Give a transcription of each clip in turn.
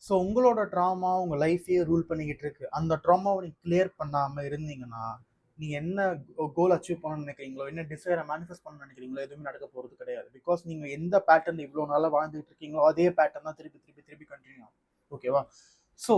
So உங்களோட drama உங்கள் லைஃபையே rule பண்ணிக்கிட்டு இருக்கு. அந்த ட்ராமாவை நீங்கள் கிளியர் பண்ணாமல் இருந்தீங்கன்னா நீங்கள் என்ன கோல் அச்சீவ் பண்ணணும்னு நினைக்கிறீங்களோ, என்ன டிசைரை மேனிஃபெஸ்ட் பண்ண நினைக்கிறீங்களோ எதுவுமே நடக்க போகிறது கிடையாது. பிகாஸ் நீங்கள் எந்த பேட்டர்ன் இவ்வளோ நாளாக வாழ்ந்துட்டு இருக்கீங்களோ அதே பேட்டர்ன் தான் திருப்பி திருப்பி திருப்பி கண்டினியூ ஆகும். ஓகேவா? So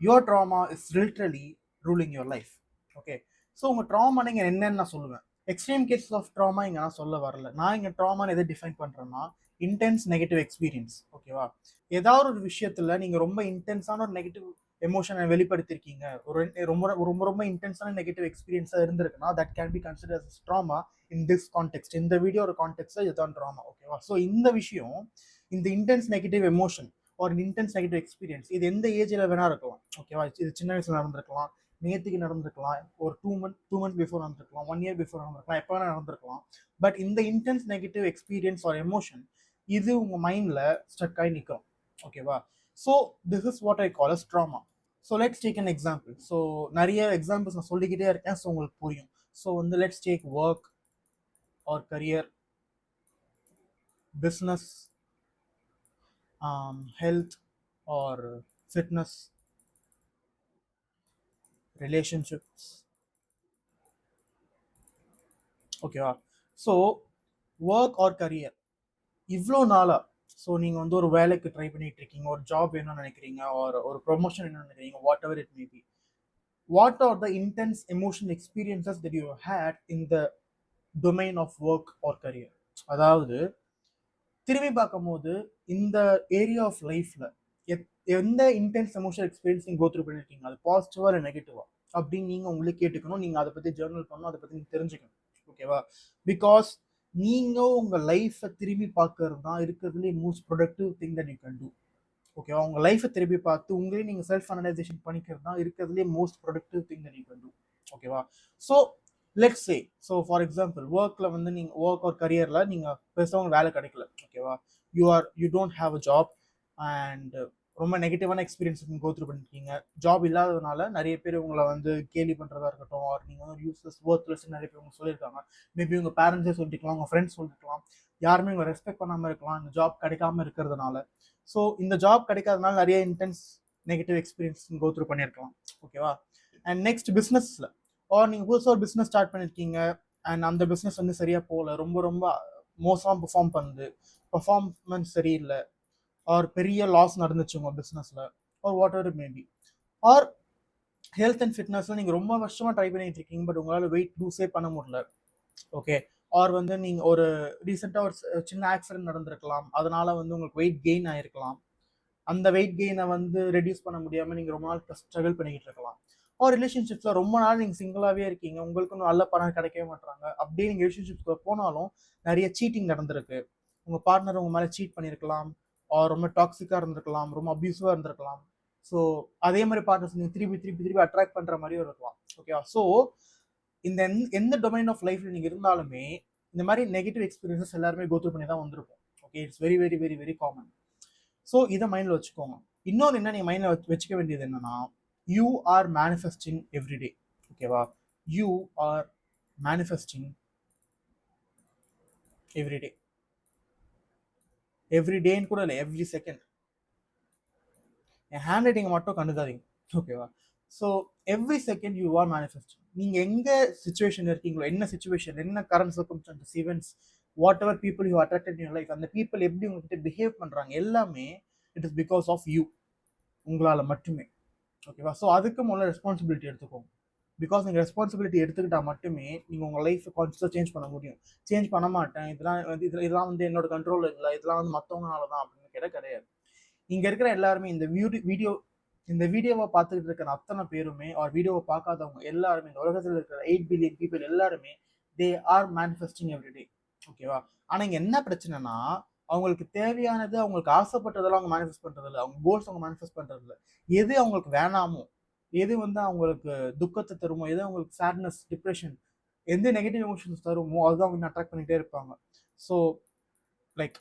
your drama is literally ruling your life. Okay. So உங்கள் ட்ராமா நீங்கள் என்னன்னு நான் சொல்லுவேன். எக்ஸ்ட்ரீம் கேசஸ் ஆஃப் ட்ராமா இங்கே நான் சொல்ல வரல. நான் இங்கே ட்ராமான்னு எதை டிஃபைன் பண்ணுறேன்னா இன்டென்ஸ் நெகட்டிவ் எக்ஸ்பீரியன்ஸ். ஓகேவா? ஏதாவது ஒரு விஷயத்துல நீங்க ரொம்ப இன்டென்ஸான ஒரு நெகட்டிவ் எமோஷனை வெளிப்படுத்திருக்கீங்க, ஒரு ரொம்ப ரொம்ப ரொம்ப இன்டென்ஸான நெகட்டிவ் எக்ஸ்பீரியன்ஸா இருந்திருக்குன்னா that can be consider as trauma in this context. இந்த வீடியோ ஒரு கான்டெக்ட்ல இதுதான் ட்ராமா. ஓகேவா? ஸோ இந்த விஷயம், இந்த இன்டென்ஸ் நெகட்டிவ் எமோஷன் ஒரு இன்டென்ஸ் நெகட்டிவ் எக்ஸ்பீரியன்ஸ் இது எந்த ஏஜ்ல வேணா இருக்கலாம். ஓகேவா? இது சின்ன வயசுல நடந்திருக்கலாம், நேற்றுக்கு நடந்திருக்கலாம், ஒரு டூ மந்த்ஸ் பிஃபோர் நடந்திருக்கலாம், 1 year பிஃபோர் நடந்திருக்கலாம், எப்போ வேணா நடந்திருக்கலாம். பட் இந்த intense negative experience or emotion இது உங்க மைண்ட்ல ஸ்டக் ஆகி நிற்கும். ஓகேவா? So this is what I call as trauma. So let's take an example. So நிறைய எக்ஸாம்பிள்ஸ் நான் சொல்லிக்கிட்டே இருக்கேன், ஸோ உங்களுக்கு புரியும். ஸோ வந்து let's take work or career, business, health or fitness, relationships. ஓகேவா? ஸோ ஒர்க் ஆர் கரியர் இவ்வளோ நாளா, ஸோ நீங்கள் வந்து ஒரு வேலைக்கு ட்ரை பண்ணிட்டு இருக்கீங்க, ஒரு ஜாப் வேணும்னு நினைக்கிறீங்க, ஒரு ப்ரொமோஷன் வேணும்னு நினைக்கிறீங்க, whatever it may be. What are the intense emotional experiences that you had in the domain of work or career? அதாவது திரும்பி பார்க்கும்போது இந்த ஏரியா ஆஃப் லைஃப்ல எந்த இன்டென்ஸ் எமோஷனல் எக்ஸ்பீரியன்ஸ் நீங்கள் கோ த்ரூ பண்ணியிருக்கீங்க, அது பாசிட்டிவா இல்லை நெகட்டிவா அப்படின்னு நீங்கள் உங்களுக்கு கேட்டுக்கணும். நீங்கள் அதை பற்றி ஜேர்னல் பண்ணணும், அதை பற்றி நீங்கள் தெரிஞ்சுக்கணும். ஓகேவா? பிகாஸ் நீங்க உங்க லைஃப்பை திரும்பி பார்க்கறது தான் இருக்கிறதுலே most productive thing that you can do. ஓகேவா? உங்க லைஃப்பை திரும்பி பார்த்து உங்களே நீங்க செல்ஃப் அனலைசேஷன் பண்ணிக்கிறது தான் இருக்கிறதுலே most productive thing that you can do. ஓகேவா? So let's say, so for example ஒர்க்ல வந்து நீங்க ஒர்க் ஒரு கரியர்ல நீங்க பெருசாக உங்களுக்கு வேலை கிடைக்கல. ஓகேவா? You don't have a job and ரொம்ப நெகட்டிவான எக்ஸ்பீரியன்ஸ் நீங்கள் கோ த்ரூ பண்ணிருக்கீங்க. ஜாப் இல்லாததுனால நிறைய பேர் உங்களை வந்து கேலி பண்ணுறதா இருக்கட்டும், ஆர் நீங்கள் வந்து யூஸ்லெஸ் ஒர்க்லெஸ் நிறைய பேர் உங்களுக்கு சொல்லியிருக்காங்க. மேபி உங்கள் பேரண்ட்ஸே சொல்லிருக்கலாம், உங்கள் ஃப்ரெண்ட்ஸ் சொல்லிருக்கலாம், யாருமே உங்களை ரெஸ்பெக்ட் பண்ணாமல் இருக்கலாம் இந்த ஜாப் கிடைக்காம இருக்கிறதுனால. ஸோ இந்த ஜாப் கிடைக்காதனால நிறைய intense negative experience go through பண்ணியிருக்கலாம். ஓகேவா? அண்ட் நெக்ஸ்ட் பிஸ்னஸில், ஆர் நீங்கள் புதுசாக ஒரு பிஸ்னஸ் ஸ்டார்ட் பண்ணியிருக்கீங்க அண்ட் அந்த பிஸ்னஸ் வந்து சரியாக போகல, ரொம்ப ரொம்ப மோசமாக பெர்ஃபார்ம் பண்ணுது, பர்ஃபார்மன்ஸ் சரியில்லை, ஆர் பெரிய லாஸ் நடந்துச்சு உங்கள் பிஸ்னஸில், or whatever it maybe. Or health and ஃபிட்னஸில் நீங்கள் ரொம்ப வருஷமாக ட்ரை பண்ணிட்டு இருக்கீங்க, பட் உங்களால் வெயிட் லூஸே பண்ண முடியல. ஓகே. ஆர் வந்து நீங்கள் ஒரு ரீசெண்டாக ஒரு சின்ன ஆக்சிடென்ட் நடந்திருக்கலாம், அதனால வந்து உங்களுக்கு வெயிட் கெயின் ஆயிருக்கலாம். அந்த வெயிட் கெயினை வந்து ரெடியூஸ் பண்ண முடியாமல் நீங்கள் ரொம்ப நாள் ஸ்ட்ரகிள் பண்ணிக்கிட்டு இருக்கலாம். ஒரு ரிலேஷன்ஷிப்ஸில் ரொம்ப நாள் நீங்கள் சிங்கிளாகவே இருக்கீங்க, உங்களுக்கு நல்ல பணம் கிடைக்கவே மாட்டாங்க. அப்படியே நீங்கள் ரிலேஷன்ஷிப்ஸ்க்கு போனாலும் நிறைய சீட்டிங் நடந்திருக்கு. உங்கள் பார்ட்னர் உங்கள் மேலே சீட் பண்ணியிருக்கலாம், ரொம்ப டாக்ஸிக்காக இருந்திருக்கலாம், ரொம்ப அப்யூசிவாக இருந்திருக்கலாம். ஸோ அதே மாதிரி பார்ட்னர்ஸ் நீங்கள் திருப்பி திருப்பி திருப்பி அட்ராக்ட் பண்ணுற மாதிரியும் இருக்கலாம். ஓகேவா? ஸோ இந்த எந்த டொமைன் ஆஃப் லைஃப்ல நீங்கள் இருந்தாலுமே இந்த மாதிரி நெகட்டிவ் எக்ஸ்பீரியன்ஸஸ் எல்லாருமே கோத்ரூ பண்ணி தான் வந்திருக்கும். Okay, it's very very very very common. So இதை மைண்டில் வச்சுக்கோங்க. இன்னொன்று என்ன நீங்கள் மைண்டில் வச்சுக்க வேண்டியது என்னன்னா, யூ ஆர் மேனிஃபெஸ்டிங் எவ்ரிடே. ஓகேவா? You are manifesting everyday. Every டேன்னு கூட இல்லை, எவ்ரி செகண்ட். என் ஹேண்ட் ரைட்டிங்கை மட்டும் கண்டுக்காதீங்க. ஓகேவா? So every second you are manifesting. நீங்கள் எங்கே சுச்சுவேஷன் இருக்கீங்களோ, என்ன சுச்சுவேஷன், என்ன current circumstances, events, whatever people you attracted in life, அந்த பீப்புள் எப்படி உங்ககிட்ட பிஹேவ் பண்ணுறாங்க எல்லாமே it is because of you, உங்களால் மட்டுமே. ஓகேவா? ஸோ அதுக்கு முதல்ல ரெஸ்பான்சிபிலிட்டி எடுத்துக்கோங்க. பிகாஸ் நீங்கள் ரெஸ்பான்சிபிலிட்டி எடுத்துக்கிட்டால் மட்டுமே நீங்கள் உங்கள் லைஃப்பை கான்சியஸாக சேஞ்ச் பண்ண முடியும். சேஞ்ச் பண்ண மாட்டேன், இதெல்லாம் வந்து என்னோட கண்ட்ரோல் இல்லை, இதெல்லாம் வந்து மற்றவங்களால தான் அப்படின்னு கேட்டால் கிடையாது. இங்கே இருக்கிற எல்லாருமே இந்த வீடியோவை பார்த்துக்கிட்டு இருக்கிற அத்தனை பேருமே, ஒரு வீடியோவை பார்க்காதவங்க எல்லாருமே, இந்த உலகத்தில் இருக்கிற 8 பில்லியன் பீப்புள் எல்லாருமே தே ஆர் மேனிஃபெஸ்டிங் எவ்ரிடே. ஓகேவா? ஆனால் இங்கே என்ன பிரச்சனைனா, அவங்களுக்கு தேவையானது, அவங்களுக்கு ஆசைப்பட்டதெல்லாம் அவங்க மேனிஃபெஸ்ட் பண்ணுறது இல்லை, அவங்க கோல்ஸ் அவங்க மேனிஃபெஸ்ட் பண்ணுறது இல்லை. எது அவங்களுக்கு வேணாமோ, எது வந்து அவங்களுக்கு துக்கத்தை தருமோ, எது அவங்களுக்கு சேட்னஸ், டிப்ரெஷன், எந்த நெகட்டிவ் எமோஷன்ஸ் தருமோ அதுதான் அவங்க அட்ராக்ட் பண்ணிகிட்டே இருப்பாங்க. ஸோ லைக்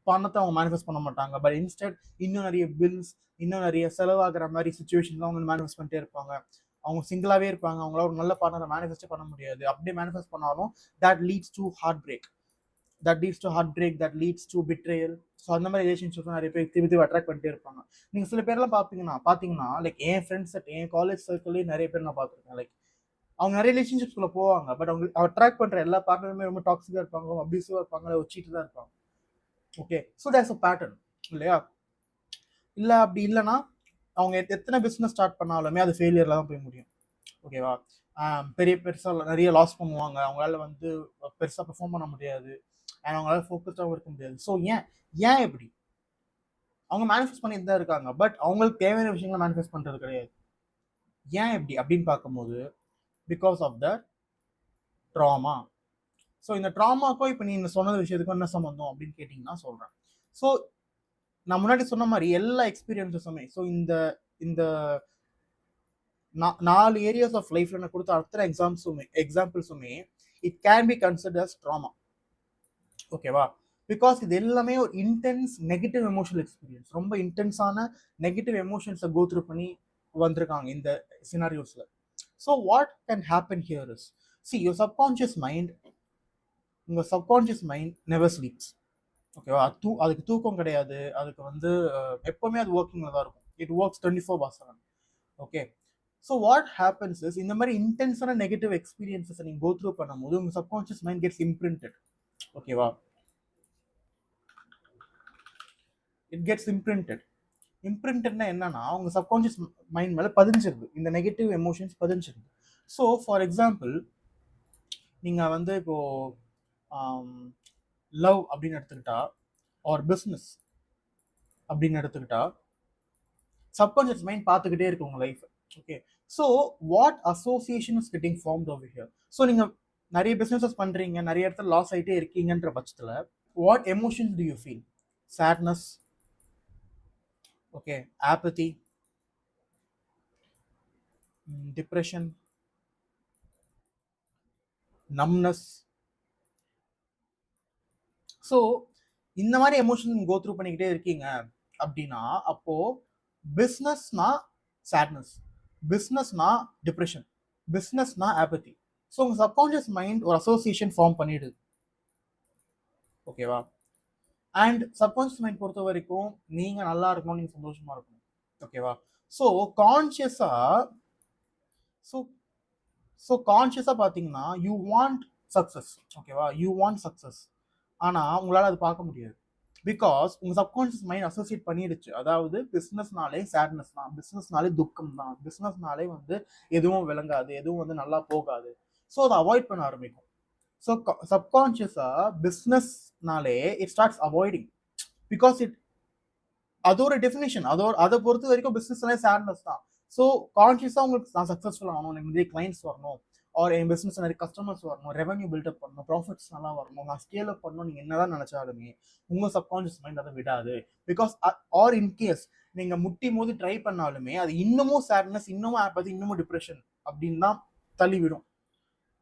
பணத்தை அவங்க மேனிஃபெஸ்ட் பண்ண மாட்டாங்க, பட் இன்ஸ்டெட் இன்னும் நிறைய பில்ஸ், இன்னும் நிறைய செலவாகிற மாதிரி சுச்சுவேஷன் அவங்க மேனிஃபெஸ்ட் பண்ணிட்டே இருப்பாங்க. அவங்க சிங்கிளாகவே இருப்பாங்க, அவங்களால ஒரு நல்ல பார்ட்னரை மேனிஃபெஸ்டே பண்ண முடியாது. அப்படியே மேனிஃபெஸ்ட் பண்ணாலும் that leads to heartbreak. That leads to heartbreak, that leads to betrayal. So அந்த மாதிரி ரிலேஷன்ஷிப் நிறைய பேர் திருப்பி திருப்பி அட்ராக்ட் பண்ணிட்டே இருப்பாங்க. நீங்கள் சில பேர்லாம் பார்த்தீங்கன்னா லைக் என் ஃப்ரெண்ட்ஸ் என் காலேஜ் சர்க்கிள்லேயே நிறைய பேர் நான் பார்த்துருக்கேன். லைக் அவங்க நிறைய ரிலேஷன்ஷிப்ஸ்குள்ள போவாங்க, பட் அவங்க அட்ராக்ட் பண்ணுற எல்லா பார்ட்னருமே ரொம்ப டாக்ஸிக்காக இருப்பாங்க, அபியூசிவாக இருப்பாங்க, வச்சுட்டு தான் இருப்பாங்க. Okay, so that's a pattern இல்லையா? இல்லை அப்படி இல்லைன்னா அவங்க எத்தனை பிஸ்னஸ் ஸ்டார்ட் பண்ணாலுமே அது ஃபெயிலியரில் தான் போய் முடியும். ஓகேவா? பெருசாக நிறைய லாஸ் பண்ணுவாங்க, அவங்களால வந்து பெருசாக பெர்ஃபார்ம் பண்ண முடியாது, அண்ட் அவங்களால ஃபோக்கஸ்டாகவும் இருக்க முடியாது. ஸோ ஏன் எப்படி அவங்க மேனிஃபெஸ்ட் பண்ணிட்டு தான் இருக்காங்க, பட் அவங்களுக்கு தேவையான விஷயங்களை மேனிஃபெஸ்ட் பண்ணுறது கிடையாது. ஏன் எப்படி அப்படின்னு பார்க்கும்போது because of the trauma. So இந்த ட்ராமாக்கும் இப்போ நீங்கள் சொன்ன விஷயத்துக்கும் என்ன சம்மந்தம் அப்படின்னு கேட்டிங்கன்னா சொல்கிறேன். ஸோ நான் முன்னாடி சொன்ன மாதிரி எல்லா எக்ஸ்பீரியன்ஸஸுமே, ஸோ இந்த இந்த 4 ஏரியாஸ் ஆஃப் லைஃப்ல நான் கொடுத்த அத்தனை எக்ஸாம்பிள்ஸுமே it can be consider as trauma. ஓகேவா? பிகாஸ் இது எல்லாமே ஒரு இன்டென்ஸ் நெகட்டிவ் எமோஷனல் எக்ஸ்பீரியன்ஸ், ரொம்ப இன்டென்ஸான நெகட்டிவ் எமோஷன்ஸை கோ த்ரூ பண்ணி வந்திருக்காங்க இந்த சினாரியோஸில். So what can happen here is, see your subconscious mind, உங்கள் சப்கான்ஷியஸ் மைண்ட் நெவர் ஸ்லீப்ஸ். ஓகேவா? அதுக்கு தூக்கம் கிடையாது, அதுக்கு வந்து எப்போவுமே அது ஒர்க்கிங்கில் தான் இருக்கும். It works 24/7. Okay, so what happens is, இந்த மாதிரி இன்டென்ஸான நெகட்டிவ் எக்ஸ்பீரியன்ஸை நீங்கள் கோ த்ரூ பண்ணும்போது உங்கள் சப்கான்ஷியஸ் மைண்ட் கெட்ஸ் இம்ப்ரிண்டட். ஓகேவா? இட் கெட்ஸ் இம்ப்ரிண்டட்னா என்னன்னா உங்கள் சப்கான்ஷியஸ் மைண்ட் மேலே பதிஞ்சிருது, இந்த நெகட்டிவ் எமோஷன்ஸ் பதிஞ்சிருது. ஸோ ஃபார் எக்ஸாம்பிள் நீங்கள் வந்து இப்போது லவ் அப்படின்னு எடுத்துக்கிட்டா ஆர் பிஸ்னஸ் அப்படின்னு எடுத்துக்கிட்டா சப்கான்ஷியஸ் மைண்ட் பார்த்துக்கிட்டே இருக்கு உங்கள் life. Okay, so what association is getting formed over here. So நீங்கள் நிறைய பிஸ்னஸஸ் பண்ணுறீங்க, நிறைய இடத்துல லாஸ் ஆகிட்டே இருக்கீங்கன்ற பட்சத்தில் what emotions do you feel? Sadness, okay, apathy, depression, numbness. So இந்த மாதிரி எமோஷன் கோ த்ரூ பண்ணிக்கிட்டே இருக்கீங்க அப்படின்னா அப்போ பிஸ்னஸ்னா சேட்னஸ், பிஸ்னஸ்னா டிப்ரெஷன், பிஸ்னஸ்னா ஆப்பத்தி. ஸோ உங்கள் சப்கான்ஷியஸ் மைண்ட் ஒரு அசோசியேஷன் ஃபார்ம் பண்ணிடுது. ஓகேவா? அண்ட் சப்கான்ஷியஸ் மைண்ட் பொறுத்த வரைக்கும் நீங்கள் நல்லா இருக்கணும், நீங்கள் சந்தோஷமாக இருக்கணும். ஓகேவா? ஸோ கான்ஷியஸாக பார்த்தீங்கன்னா யூ வாண்ட் சக்ஸஸ். ஓகேவா? யூ வாண்ட் சக்ஸஸ், ஆனால் உங்களால் அது பார்க்க முடியாது. பிகாஸ் உங்கள் சப்கான்ஷியஸ் மைண்ட் அசோசியேட் பண்ணிடுச்சு. அதாவது பிஸ்னஸ்னாலே சேட்னஸ் தான், பிஸ்னஸ்னாலே துக்கம் தான், பிஸ்னஸ்னாலே வந்து எதுவும் விளங்காது, எதுவும் வந்து நல்லா போகாது. ஸோ அதை அவாய்ட் பண்ண ஆரம்பிக்கும். ஸோ சப்கான்ஷியஸாக பிஸ்னஸ்னாலே இட் ஸ்டார்ட்ஸ் அவாய்டிங். பிகாஸ் அதோட டெஃபினேஷன் அதை பொறுத்த வரைக்கும் பிஸ்னஸ்னாலே சேட்னஸ் தான். ஸோ கான்ஷியஸாக உங்களுக்கு நான் சக்ஸஸ்ஃபுல் ஆகணும், எனக்கு நிறைய கிளைண்ட்ஸ் வரணும், ஆர் என் பிஸ்னஸ் நிறைய கஸ்டமர்ஸ் வரணும், ரெவன்யூ பில்டப் பண்ணணும், ப்ராஃபிட்ஸ் நல்லா வரணும், நான் ஸ்கேல் அப் பண்ணணும், நீங்கள் என்னதான் நினச்சாலுமே உங்கள் சப்கான்ஷியஸ் மைண்ட் அதை விடாது. பிகாஸ் ஆர் இன்கேஸ் நீங்கள் முட்டி மோதி ட்ரை பண்ணாலுமே அது இன்னமும் சேட்னஸ், இன்னமும் ஆப்பத்தி, இன்னமும் டிப்ரெஷன் அப்படின்னு தான் தள்ளிவிடும்.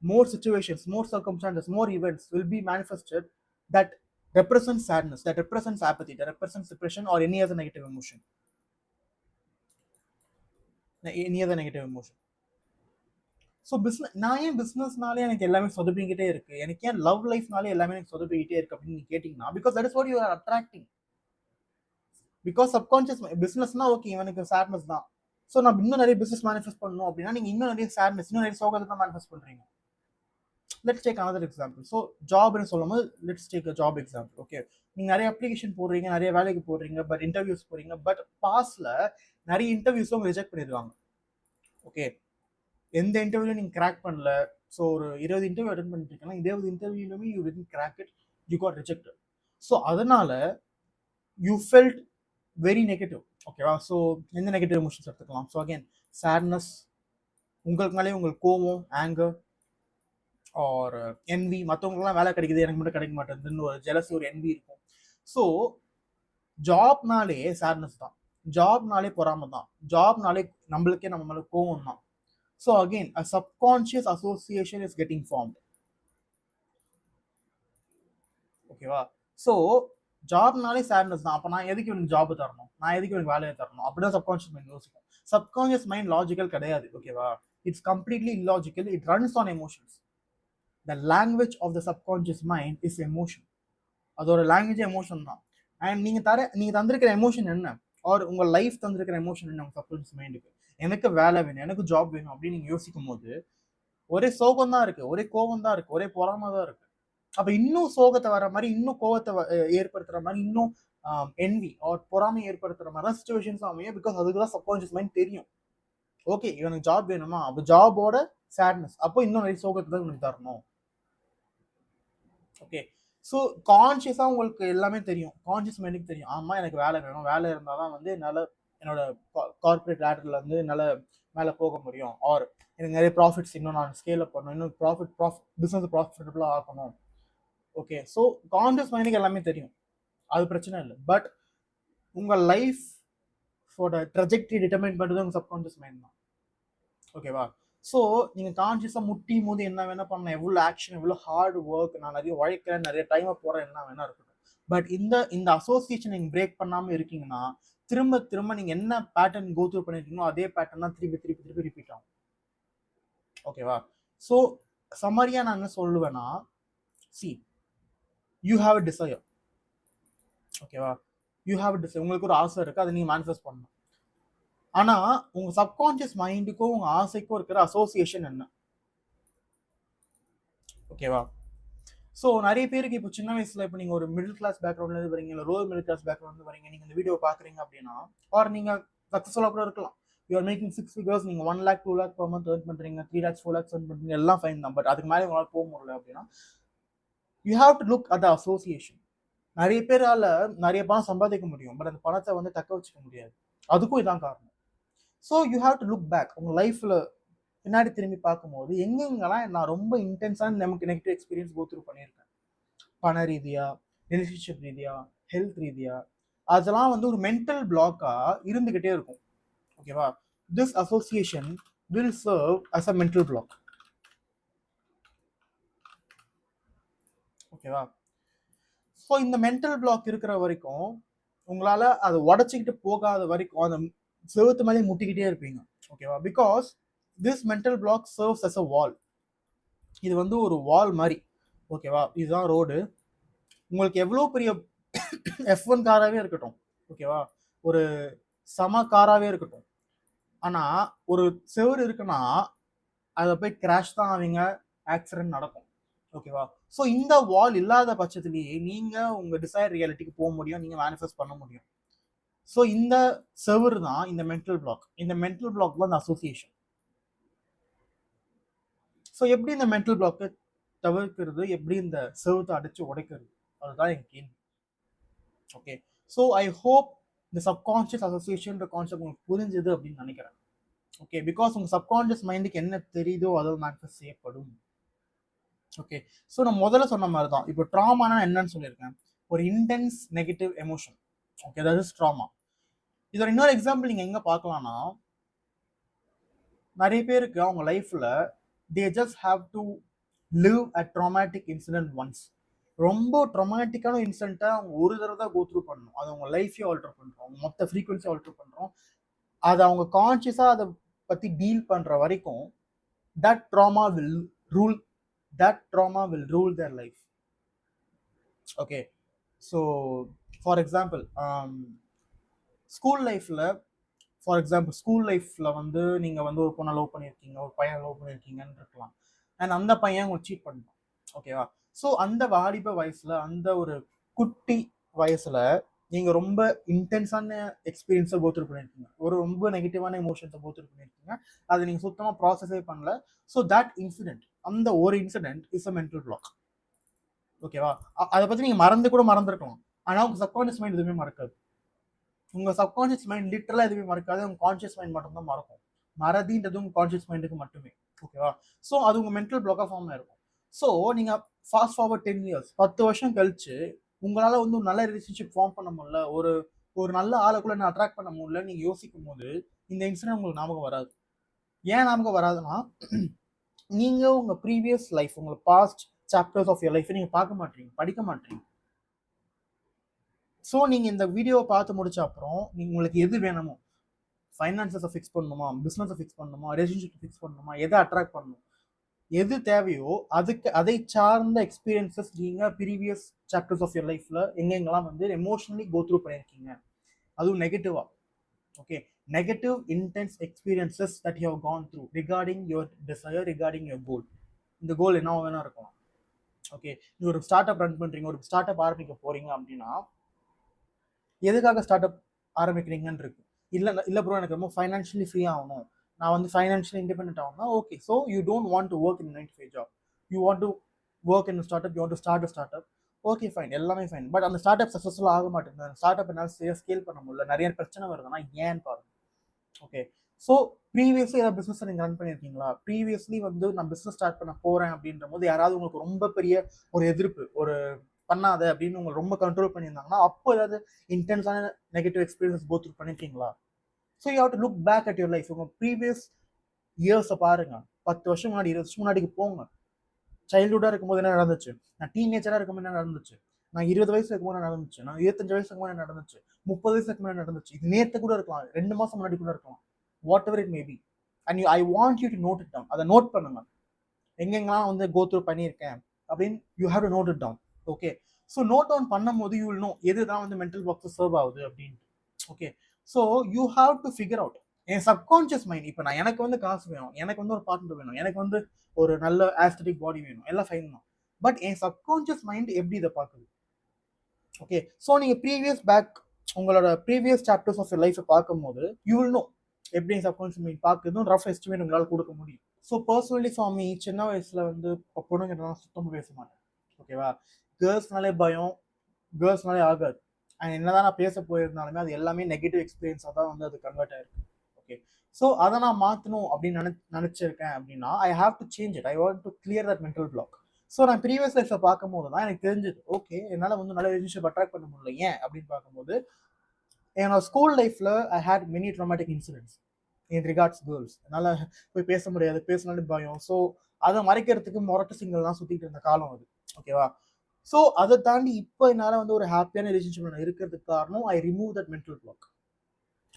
More situations, more circumstances, more events will be manifested that represents sadness, that represents apathy, that represents depression or any other negative emotion. So நான் ஏன் பிஸ்னஸ்னாலே எனக்கு எல்லாமே சொதப்பிக்கிட்டே இருக்கு, எனக்கு ஏன் லவ் லைஃப்னாலே எல்லாமே எனக்கு சொதப்பிக்கிட்டே இருக்கு அப்படின்னு கேட்டிங்கன்னா because that is what you are attracting. Because subconscious பிஸ்னஸ்னா ஓகே இவனுக்கு சேட்னஸ் தான், ஸோ நான் இன்னும் நிறைய பிஸ்னஸ் மேனிஃபெஸ்ட் பண்ணணும் அப்படின்னா நீங்கள் இன்னும் நிறைய சேட்னஸ், இன்னும் நிறைய சோகத்தை தான் மேனிஃபெஸ்ட் பண்ணுறீங்க. Let's take another example. So job னு சொல்லும்போது let's take a job example. Okay, நீங்கள் நிறைய அப்ளிகேஷன் போடுறீங்க, நிறைய வேலைக்கு போடுறீங்க, பட் இன்டர்வியூஸ் போகிறீங்க, பட் பாஸ்டில் நிறைய இன்டர்வியூஸும் அவங்க ரிஜெக்ட் பண்ணிடுவாங்க. ஓகே, எந்த இன்டர்வியூலையும் நீங்கள் கிராக் பண்ணல. ஸோ ஒரு 20 இன்டர்வியூ அட்டென்ட் பண்ணிட்டு இருக்கீங்கன்னா 20 இன்டர்வியூலுமே you didn't crack it, you got rejected. So அதனால யூ ஃபெல்ட் வெரி நெகட்டிவ். ஓகேவா? ஸோ எந்த நெகட்டிவ் எமோஷன்ஸ் எடுத்துக்கலாம்? ஸோ அகேன் சேட்னஸ், உங்களுக்குனாலே உங்களுக்கு கோவம், ஆங்கர் ஆர் என்வி, மற்றவங்களுக்குலாம் வேலை கிடைக்குது எனக்கு மட்டும் கிடைக்க மாட்டேங்குதுன்னு ஒரு ஜெலசி, ஒரு என்வி இருக்கும். ஸோ ஜாப்னாலே சேட்னஸ் தான், ஜாப்னாலே பொறாமை தான், ஜாப்னாலே நம்மளுக்கே நம்ம மேலே கோவம் தான். So again a subconscious association is getting formed. ஓகேவா? ஸோ ஜாப்னாலே சேட்னஸ் தான், அப்போ நான் எதுக்கு எனக்கு ஜாப் தரணும், நான் எதுக்கு எனக்கு வேலையை தரணும் அப்படிதான் சப்கான்ஷியஸ் மைண்ட் யோசிக்கும். சப்கான்ஷியஸ் மைண்ட் லாஜிக்கல் கிடையாது. ஓகேவா? It's completely illogical. It runs on emotions. The language of the subconscious mind is emotion. அதோட லாங்குவேஜ் எமோஷன் தான். அண்ட் நீங்க தந்திருக்கிற எமோஷன் என்ன, ஆர் உங்க லைஃப் தந்திருக்கிற எமோஷன் என்ன உங்க சப்கான்ஷியஸ் மைண்டுக்கு? எனக்கு வேலை வேணும், எனக்கு ஜாப் வேணும் அப்படின்னு நீங்க யோசிக்கும் போது ஒரே சோகம் தான் இருக்கு, ஒரே கோபம் தான் இருக்கு, ஒரே பொறாம தான் இருக்கு. அப்ப இன்னும் சோகத்தை வர மாதிரி, இன்னும் கோவத்தை ஏற்படுத்துற மாதிரி, இன்னும் என்வி ஆர் பொறாமை ஏற்படுத்துற மாதிரி தான் சுச்சுவேஷன்ஸ் அமையும். பிகாஸ் அதுக்கு தான் சப்கான்ஷியஸ் மைண்ட் தெரியும், ஓகே இவனுக்கு ஜாப் வேணுமா, அப்போ ஜாபோட சேட்னஸ் அப்போ இன்னும் நிறைய சோகத்தை தான் இவனுக்கு தரணும். ஓகே, ஸோ கான்ஷியஸாக உங்களுக்கு எல்லாமே தெரியும், கான்ஷியஸ் மைண்டுக்கு தெரியும், ஆமாம் எனக்கு வேலை வேணும், வேலை இருந்தால் தான் வந்து என்னால் என்னோட கார்பரேட் லேடரில் வந்து என்னால் மேலே போக முடியும், ஆர் எனக்கு நிறைய ப்ராஃபிட்ஸ் இன்னும் நான் ஸ்கேல் அப் பண்ணணும், இன்னும் பிஸ்னஸ் ப்ராஃபிட்டபுளாக ஆக்கணும். ஓகே, ஸோ கான்ஷியஸ் மைண்டுக்கு எல்லாமே தெரியும், அது பிரச்சனை இல்லை. பட் உங்கள் லைஃபோட ட்ரெஜெக்டரி டிட்டர்மைன் பண்ணுறது உங்கள் சப்கான்ஷியஸ் மைண்ட் தான். ஓகேவா? ஸோ நீங்கள் கான்ஷியஸாக முட்டும் போது என்ன வேணால் பண்ணலாம், எவ்வளோ ஆக்ஷன், எவ்வளோ ஹார்ட் ஒர்க், நான் நிறைய உழைக்கிறேன், நிறைய டைமை போகிறேன், என்ன வேணா இருக்கட்டும். பட் இந்த அசோசியேஷன் நீங்கள் பிரேக் பண்ணாமல் இருக்கீங்கன்னா திரும்ப திரும்ப நீங்கள் என்ன பேட்டர்ன் கோ த்ரூ பண்ணிருக்கீங்களோ அதே பேட்டர்ன் தான் திருப்பி திருப்பி திருப்பி ரிப்பீட் ஆகும். ஓகேவா? ஸோ சம்மரியாக நான் என்ன சொல்லுவேன்னா, see you have a desire. ஓகேவா? யூ ஹாவ் அ டிசைர், உங்களுக்கு ஒரு ஆசை இருக்குது, அதை நீங்கள் மேனிஃபெஸ்ட் பண்ணணும். ஆனால் உங்கள் சப்கான்ஷியஸ் மைண்டுக்கும் உங்கள் ஆசைக்கும் இருக்கிற அசோசியேஷன் என்ன? ஓகேவா? ஸோ நிறைய பேருக்கு இப்போ சின்ன வயசில் இப்போ நீங்கள் ஒரு மிடில் கிளாஸ் பேக்ரவுண்ட்லேருந்து வரீங்க, இல்லை லோவர் மிடில் கிளாஸ் பேக்ரவுண்ட்லேருந்து வரீங்க, நீங்கள் இந்த வீடியோ பார்க்குறீங்க அப்படின்னா, ஆர் நீங்கள் சக்ஸஸ்ஃபுல்லாக கூட இருக்கலாம், யூ ஆர் மேக்கிங் 6 figures, நீங்கள் 1 lakh 2 lakh per month earn பண்ணுறீங்க, 3 lakhs 4 lakhs earn பண்ணுறீங்க, எல்லாம் ஃபைன் தான். பட் அதுக்கு மேலே உங்களால் போக முடியல அப்படின்னா you have to look at the association. நிறைய பேரால் நிறைய பணம் சம்பாதிக்க முடியும், பட் அந்த பணத்தை வந்து தக்க வச்சுக்க முடியாது, அதுக்கும் இதான் காரணம். So you have to look back, உங்கள் லைஃப்பில் பின்னாடி திரும்பி பார்க்கும்போது எங்கெங்கெல்லாம் நான் ரொம்ப இன்டென்ஸான நமக்கு நெகட்டிவ் எக்ஸ்பீரியன்ஸ் கோ த்ரூ பண்ணியிருக்கேன், பண ரீதியாக, ரிலேஷன்ஷிப் ரீதியாக, ஹெல்த் ரீதியாக, அதெல்லாம் வந்து ஒரு மென்டல் பிளாக்காக இருந்துக்கிட்டே இருக்கும். ஓகேவா? This association will serve as a mental block. ஓகேவா? ஸோ இந்த மென்டல் பிளாக் இருக்கிற வரைக்கும் உங்களால் அதை உடச்சிக்கிட்டு போகாத வரைக்கும் அந்த செவத்து மேலே முட்டிக்கிட்டே இருப்பீங்க. ஓகேவா? Because this mental block serves as a wall. இது வந்து ஒரு வால் மாதிரி. ஓகேவா? இதுதான் ரோடு. உங்களுக்கு எவ்வளோ பெரிய F1 காராகவே இருக்கட்டும், ஓகேவா, ஒரு சம காராகவே இருக்கட்டும், ஆனால் ஒரு செவரு இருக்குன்னா அதை போய் கிராஷ் தான் ஆவீங்க, ஆக்சிடென்ட் நடக்கும். ஓகேவா? ஸோ இந்த வால் இல்லாத பட்சத்துலேயே நீங்கள் உங்கள் டிசைர் ரியாலிட்டிக்கு போக முடியும், நீங்கள் மேனிஃபெஸ்ட் பண்ண முடியும். ஸோ இந்த செவரு தான் இந்த மென்டல் பிளாக். இந்த மென்டல் பிளாக் தான் இந்த அசோசியேஷன். ஸோ எப்படி இந்த மென்டல் பிளாக்கை தவிர்க்கிறது, எப்படி இந்த செவத்தை அடித்து உடைக்கிறது, அதுதான் என் கேள்வி. ஓகே, ஸோ ஐ ஹோப் இந்த சப்கான்ஷியஸ் அசோசியேஷன் கான்செப்ட் உங்களுக்கு புரிஞ்சுது அப்படின்னு நினைக்கிறேன். ஓகே, பிகாஸ் உங்கள் சப்கான்ஷியஸ் மைண்டுக்கு என்ன தெரியுதோ அதில் மேனிஃபெஸ்ட் செய்யப்படும். ஓகே, ஸோ நான் முதல்ல சொன்ன மாதிரி தான், இப்போ ட்ராமானா என்னன்னு சொல்லியிருக்கேன், ஒரு intense negative emotion. Okay, that is drama. இதோட இன்னொரு எக்ஸாம்பிள் நீங்கள் எங்கே பார்க்கலாம்னா, நிறைய பேருக்கு அவங்க லைஃப்பில் they just have to live a traumatic incident once. ரொம்ப ட்ராமேட்டிக்கான இன்சிடென்ட்டை அவங்க ஒரு தடவை தான் கோ த்ரூ பண்ணணும், அது அவங்க லைஃபே ஆல்டர் பண்ணுறோம், அவங்க மொத்த ஃப்ரீக்வன்சி ஆல்டர் பண்ணுறோம், அதை அவங்க கான்ஷியஸாக அதை பற்றி டீல் பண்ணுற வரைக்கும் that trauma will rule their life. Okay, so for example school லைஃப்ல வந்து நீங்க வந்து ஒரு பொண்ணை லவ் பண்ணியிருக்கீங்க, ஒரு பையனை லவ் பண்ணியிருக்கீங்கன்னு இருக்கலாம், அண்ட் அந்த பையன் உங்களுக்கு சீட் பண்ணிட்டான். ஓகேவா? ஸோ அந்த வாலிப வயசுல, அந்த ஒரு குட்டி வயசுல நீங்க ரொம்ப இன்டென்ஸான எக்ஸ்பீரியன்ஸை கோ த்ரூ பண்ணியிருக்கீங்க, ஒரு ரொம்ப நெகட்டிவான எமோஷன்ஸை கோ த்ரூ பண்ணியிருக்கீங்க, அதை நீங்கள் சுத்தமாக ப்ராசஸே பண்ணல. ஸோ தட் இன்சிடென்ட், அந்த ஒரு incident is a mental block. ஓகேவா? அதை பற்றி நீங்கள் மறந்துருக்கலாம், ஆனால் உங்கள் சப்கான்ஷியஸ் மைண்ட் எதுவுமே மறக்காது. உங்கள் சப்கான்ஷியஸ் மைண்ட் லிட்டரலாக எதுவுமே மறக்காது, உங்கள் கான்ஷியஸ் மைண்ட் மட்டும்தான் மறக்கும். மறதின்றது உங்கள் கான்ஷியஸ் மைண்டுக்கு மட்டுமே. ஓகேவா? ஸோ அது உங்கள் மென்டல் பிளாக்காக ஃபார்ம் ஆயிருக்கும். ஸோ நீங்கள் ஃபாஸ்ட் ஃபார்வர்ட் 10 years, 10 வருஷம் கழிச்சு உங்களால் வந்து ஒரு நல்ல ரிலேஷன்ஷிப் ஃபார்ம் பண்ண முடியல, ஒரு நல்ல ஆளுக்குள்ள நான் அட்ராக்ட் பண்ண முடியல, நீங்கள் யோசிக்கும் போது இந்த இன்சிடென்ட் உங்களுக்கு ஞாபகம் வராது. ஏன் ஞாபகம் வராதுன்னா, நீங்கள் உங்கள் ப்ரீவியஸ் லைஃப், உங்கள் past chapters of your life நீங்கள் பார்க்க மாட்டீங்க, படிக்க மாட்டீங்க. ஸோ நீங்கள் இந்த வீடியோவை பார்த்து முடிச்ச அப்புறம் உங்களுக்கு எது வேணுமோ, ஃபைனான்சஸை ஃபிக்ஸ் பண்ணணுமா, பிஸ்னஸை ஃபிக்ஸ் பண்ணணுமா, ரிலேஷன்ஷிப் ஃபிக்ஸ் பண்ணணுமா, எதை அட்ராக்ட் பண்ணணும், எது தேவையோ அதுக்கு அதை சார்ந்த எக்ஸ்பீரியன்சஸ் நீங்கள் ப்ரீவியஸ் சாப்டர்ஸ் ஆஃப் யர் லைஃப்பில் எங்கெங்கெல்லாம் வந்து எமோஷனலி கோ த்ரூ பண்ணியிருக்கீங்க, அதுவும் நெகட்டிவா. Okay, negative intense experiences that you have gone through regarding your desire, regarding your goal. இந்த கோல் என்ன வேணா இருக்கலாம். ஓகே, நீ ஒரு ஸ்டார்ட் அப் ரன் பண்ணுறீங்க, ஒரு ஸ்டார்ட் அப் ஆரம்பிக்க போறீங்க அப்படின்னா எதுக்காக ஸ்டார்ட் அப் ஆரம்பிக்கிறீங்கன்னு இருக்கு. இல்லை ப்ரோ எனக்கு ரொம்ப ஃபைனான்ஷியலி ஃப்ரீ ஆகணும், நான் வந்து ஃபைனான்ஷியலி இண்டிபெண்ட் ஆகணும்னா okay. So you don't want to work in 9 to 5 job, you want to work in start up, you want to start a start up. Okay fine, எல்லாமே fine. But அந்த start up successful ஆக மாட்டேங்குது, அந்த start up என்னால் scale பண்ண முடியல, நிறைய பிரச்சனை வருதுன்னா ஏன்னு பாருங்க. ஓகே, ஸோ ப்ரீவியஸ்லி ஏதாவது பிஸ்னஸ் நீங்கள் ரன் பண்ணியிருக்கீங்களா? ப்ரீவியஸ்லி வந்து நான் பிஸ்னஸ் ஸ்டார்ட் பண்ண போகிறேன் அப்படின்ற போது யாராவது உங்களுக்கு ரொம்ப பெரிய ஒரு எதிர்ப்பு, ஒரு பண்ணாத அப்படின்னு உங்களை ரொம்ப கண்ட்ரோல் பண்ணியிருந்தாங்கன்னா அப்போ ஏதாவது இன்டென்ஸான நெகட்டிவ் எக்ஸ்பீரியன்ஸ் கோ த்ரூ பண்ணியிருக்கீங்களா? So you have to look back at your life. உங்கள் ப்ரீவியஸ் இயர்ஸை பாருங்க, 10 வருஷம் முன்னாடி, 20 வருஷம் முன்னாடிக்கு போங்க. சைல்டுஹுட்டாக இருக்கும்போது என்ன நடந்துச்சு, நான் டீனேஜராக இருக்கும்போது என்ன நடந்துச்சு, நான் 20 வயசு இருக்கும்போது என்ன நடந்துச்சு, நான் 25 வயசு இருக்கும்போது என்ன நடந்துச்சு, 30 வயசு இருக்கும்போது நடந்துச்சு, இது நேற்று கூட இருக்கலாம், 2 மாதம் முன்னாடி கூட இருக்கலாம், whatever it may be. And I want you to note it down. அதை நோட் பண்ணுங்க, எங்கெங்கெல்லாம் வந்து கோ த்ரூ பண்ணியிருக்கேன் அப்படின்னு you have to note it down. Okay, so note down பண்ணும்போது யூ வில் நோ எதுதான் வந்து மென்டல் பாக்ஸ் சர்வ் ஆகுது அப்படின்ட்டு. Okay, so you have to figure out. என் சப்கான்ஷியஸ் மைண்ட், இப்போ நான் எனக்கு வந்து காசு வேணும், எனக்கு வந்து ஒரு பார்ட்னர் வேணும், எனக்கு வந்து ஒரு நல்ல ஆஸ்தட்டிக் பாடி வேணும், எல்லாம் ஃபைன் தான். பட் என் சப்கான்ஷியஸ் மைண்ட் எப்படி இதை பார்க்குது? ஓகே, ஸோ நீங்கள் ப்ரீவியஸ் பேக் உங்களோட ப்ரீவியஸ் சாப்டர்ஸ் ஆஃப் லைஃப்பை பார்க்கும்போது யூ வில் நோ எப்படி என் சப்கான்ஷியஸ் மைண்ட் பார்க்குதுன்னு ரஃப் எஸ்டிமேட் உங்களால் கொடுக்க முடியும். ஸோ பர்சனலி ஃபார் மீ, சின்ன வயசில் வந்து பொண்ணுங்கிட்ட சுத்தமாக பேச மாட்டேன். ஓகேவா, கேர்ள்ஸ்னாலே பயம், கேர்ள்ஸ்னாலே ஆகாது. அண்ட் என்னதான் நான் பேச போயிருந்தாலுமே அது எல்லாமே நெகட்டிவ் எக்ஸ்பீரியன்ஸாக தான் வந்து அது கன்வெர்ட் ஆயிருக்கு. ஓகே, ஸோ அதை நான் மாற்றணும் அப்படின்னு நினச்சிருக்கேன் அப்படின்னா I have to change it. I want to clear that mental black. So நான் ப்ரீவியஸ் லைஃப்பில் பார்க்கும்போது தான் எனக்கு தெரிஞ்சது, ஓகே என்னால் வந்து நல்ல ரிலேஷன்ஷிப் அட்ராக்ட் பண்ண முடியல. ஏன் அப்படின்னு பார்க்கும்போது என்னோட ஸ்கூல் லைஃப்பில் I had many traumatic incidents in regards girls. என்னால் போய் பேச முடியாது, பேசினாலே பயம். ஸோ அதை மறைக்கிறதுக்கு மொரட்டு சிங்கிள் தான் சுற்றிட்டு இருந்த காலம் அது. ஓகேவா, ஸோ அதை தாண்டி இப்போ என்னால் வந்து ஒரு ஹாப்பியான ரிலேஷன்ஷிப் இருக்கிறதுக்கு காரணம் I remove that mental block.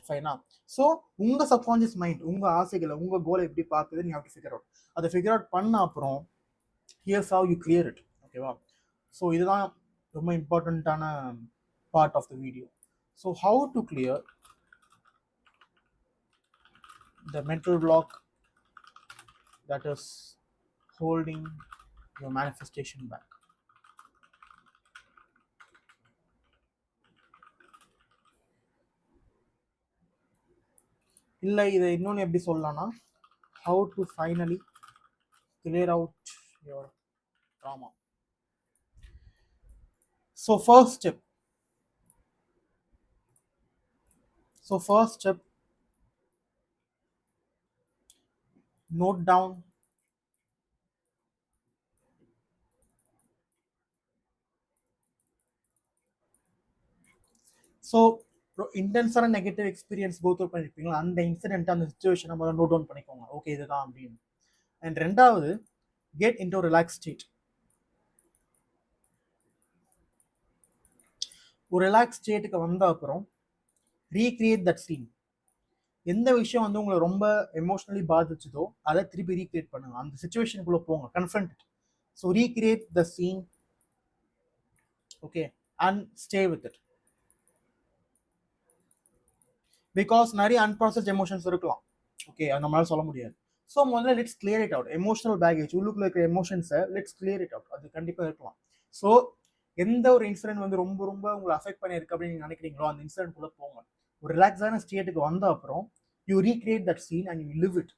ஃபைனா? ஸோ உங்கள் சப்கான்ஷியஸ் மைண்ட் உங்கள் ஆசைகளை, உங்கள் கோலை எப்படி பார்க்குது நீ ஹேவ் டு ஃபிகர் அவுட். அதை ஃபிகர் அவுட் பண்ண அப்புறம் here's how you clear it. ஓகேவா, ஸோ இதுதான் ரொம்ப இம்பார்ட்டண்ட்டான part of the video. So how to clear the mental block that is holding your manifestation back. இல்லை இதை இன்னொன்று எப்படி சொல்லலாம்னா, how to finally clear out your trauma. So first step, note down so இன்டென்ஸான negative experience go through பண்ணியிருப்பீங்களா, அந்த incident, அந்த சுச்சுவேஷனை முதல்ல நோட் டவுன் பண்ணிக்கோங்க. ஓகே இதுதான் அப்படின்னு. அண்ட் ரெண்டாவது, get in to relax state. ஒரு ரிலாக்ஸ் ஸ்டேட்டுக்கு வந்த அப்புறம் ரீக்ரியேட் தட் சீன். எந்த விஷயம் வந்து உங்களை ரொம்ப எமோஷனலி பாதிச்சதோ அதை திருப்பி ரீக்ரியேட் பண்ணுங்க. அந்த சுச்சுவேஷனுக்குள்ள போங்க, confront it. So recreate the scene. Okay, and stay with it. Because நிறைய அன்ப்ராசஸ்ட் எமோஷன்ஸ் இருக்கலாம். ஓகே, அது நம்மளால சொல்ல முடியாது. ஸோ முதல்ல let's clear it out. Emotional baggage உள்ளுக்குள்ள இருக்கிற எமோஷன்ஸை லெட்ஸ் கிளியர் இட் அவுட். அது கண்டிப்பாக இருக்கலாம். ஸோ எந்த ஒரு இன்சிடென்ட் வந்து ரொம்ப ரொம்ப உங்களை அஃபெக்ட் பண்ணியிருக்கு அப்படின்னு நீங்கள் நினைக்கிறீங்களோ அந்த இன்சிடென்ட்குள்ளே போங்க. ஒரு ரிலாக்ஸான ஸ்டேட்டுக்கு வந்த அப்புறம் you recreate that scene and you live it.